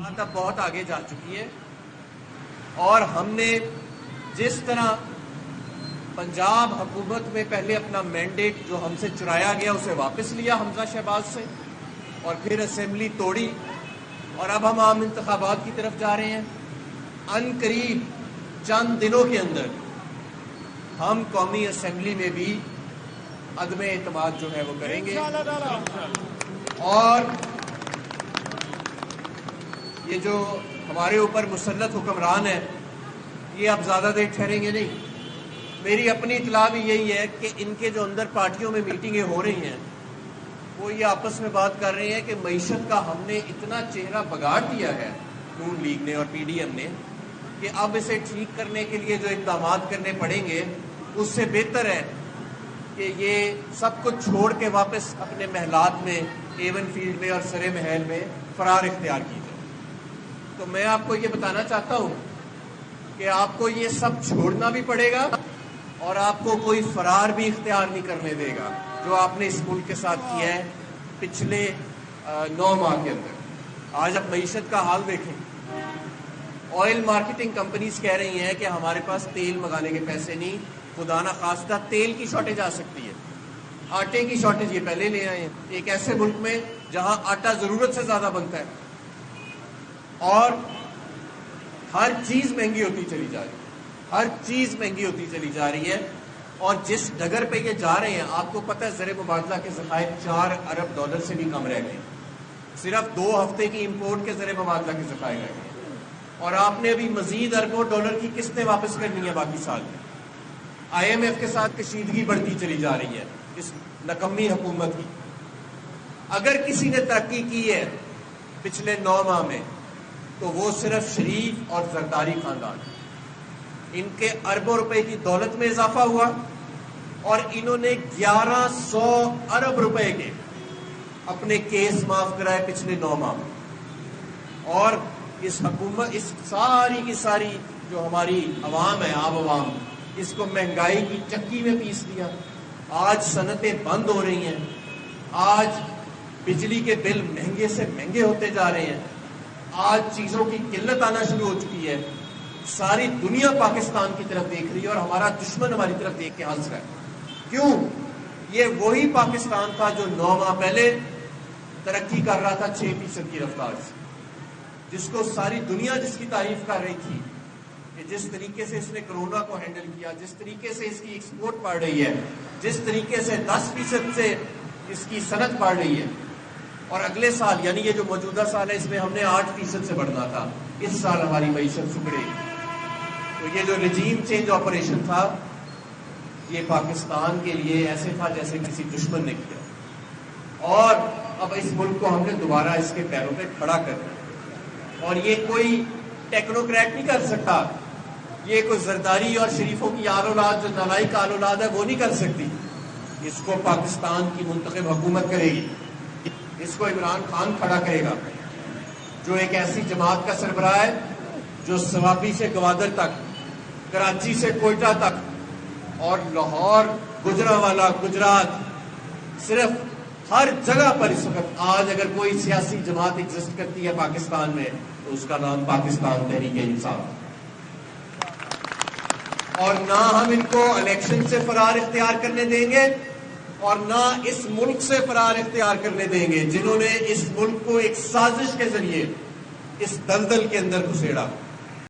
بات اب بہت آگے جا چکی ہے اور ہم نے جس طرح پنجاب حکومت میں پہلے اپنا مینڈیٹ جو ہم سے چرایا گیا اسے واپس لیا حمزہ شہباز سے اور پھر اسمبلی توڑی اور اب ہم عام انتخابات کی طرف جا رہے ہیں. ان قریب چند دنوں کے اندر ہم قومی اسمبلی میں بھی عدم اعتماد جو ہے وہ کریں گے اور یہ جو ہمارے اوپر مسلط حکمران ہے یہ اب زیادہ دیر ٹھہریں گے نہیں. میری اپنی اطلاع بھی یہی ہے کہ ان کے جو اندر پارٹیوں میں میٹنگیں ہو رہی ہیں وہ یہ آپس میں بات کر رہے ہیں کہ معیشت کا ہم نے اتنا چہرہ بگاڑ دیا ہے نون لیگ نے اور پی ڈی ایم نے کہ اب اسے ٹھیک کرنے کے لیے جو اقدامات کرنے پڑیں گے اس سے بہتر ہے کہ یہ سب کچھ چھوڑ کے واپس اپنے محلات میں ایون فیلڈ میں اور سرے محل میں فرار اختیار کی جائے. تو میں آپ کو یہ بتانا چاہتا ہوں کہ آپ کو یہ سب چھوڑنا بھی پڑے گا اور آپ کو کوئی فرار بھی اختیار نہیں کرنے دے گا جو آپ نے اس ملک کے ساتھ کیا ہے پچھلے 9 ماہ کے اندر. آج آپ معیشت کا حال دیکھیں. آئل مارکیٹنگ کمپنیز کہہ رہی ہیں کہ ہمارے پاس تیل منگانے کے پیسے نہیں, خدا نہ خواستہ تیل کی شارٹیج آ سکتی ہے. آٹے کی شارٹیج یہ پہلے لے آئے ہیں ایک ایسے ملک میں جہاں آٹا ضرورت سے زیادہ بنتا ہے اور ہر چیز مہنگی ہوتی چلی جا رہی ہے. ہر چیز مہنگی ہوتی چلی جا رہی ہے اور جس ڈگر پہ یہ جا رہے ہیں آپ کو پتہ ہے زر مبادلہ کے ذخائر $4 ارب سے بھی کم رہ گئے. صرف 2 ہفتے کی امپورٹ کے زر مبادلہ کے ذخائر رہ گئے اور آپ نے ابھی مزید اربوں ڈالر کی قسطیں واپس کرنی ہے باقی سال میں. آئی ایم ایف کے ساتھ کشیدگی بڑھتی چلی جا رہی ہے اس نکمی حکومت کی. اگر کسی نے ترقی کی ہے پچھلے 9 ماہ میں تو وہ صرف شریف اور زرداری خاندان. ان کے اربوں روپے کی دولت میں اضافہ ہوا اور انہوں نے 1100 ارب روپے کے اپنے کیس معاف کرائے پچھلے 9 ماہ میں. اور اس حکومت اس ساری کی ساری جو ہماری عوام ہے عام عوام اس کو مہنگائی کی چکی میں پیس دیا. آج صنعتیں بند ہو رہی ہیں, آج بجلی کے بل مہنگے سے مہنگے ہوتے جا رہے ہیں, آج چیزوں کی قلت آنا شروع ہو چکی ہے. ساری دنیا پاکستان کی طرف دیکھ رہی ہے اور ہمارا دشمن ہماری طرف دیکھ کے ہنس رہا ہے. کیوں؟ یہ وہی پاکستان تھا جو 9 ماہ پہلے ترقی کر رہا تھا 6% کی رفتار سے, جس کو ساری دنیا جس کی تعریف کر رہی تھی کہ جس طریقے سے اس نے کرونا کو ہینڈل کیا, جس طریقے سے اس کی ایکسپورٹ بڑھ رہی ہے, جس طریقے سے 10% سے اس کی صنعت بڑھ رہی ہے. اور اگلے سال یعنی یہ جو موجودہ سال ہے اس میں ہم نے 8% سے بڑھنا تھا, اس سال ہماری معیشت سکڑے گی. تو یہ جو رجیم چینج آپریشن تھا یہ پاکستان کے لیے ایسے تھا جیسے کسی دشمن نے کیا اور اب اس ملک کو ہم نے دوبارہ اس کے پیروں پہ کھڑا کرنا ہے. اور یہ کوئی ٹیکنوکریٹ نہیں کر سکتا, یہ کوئی زرداری اور شریفوں کی آل اولاد جو نالائق آل اولاد ہے وہ نہیں کر سکتی. اس کو پاکستان کی منتخب حکومت کرے گی, اس کو عمران خان کھڑا کرے گا جو ایک ایسی جماعت کا سربراہ ہے جو سوابی سے گوادر تک, کراچی سے کوئٹہ تک اور لاہور, گجرانوالہ, گجرات, صرف ہر جگہ پر اس وقت آج اگر کوئی سیاسی جماعت ایگزسٹ کرتی ہے پاکستان میں تو اس کا نام پاکستان تحریک انصاف. اور نہ ہم ان کو الیکشن سے فرار اختیار کرنے دیں گے اور نہ اس ملک سے فرار اختیار کرنے دیں گے جنہوں نے اس ملک کو ایک سازش کے ذریعے اس دلدل کے اندر گھسیڑا.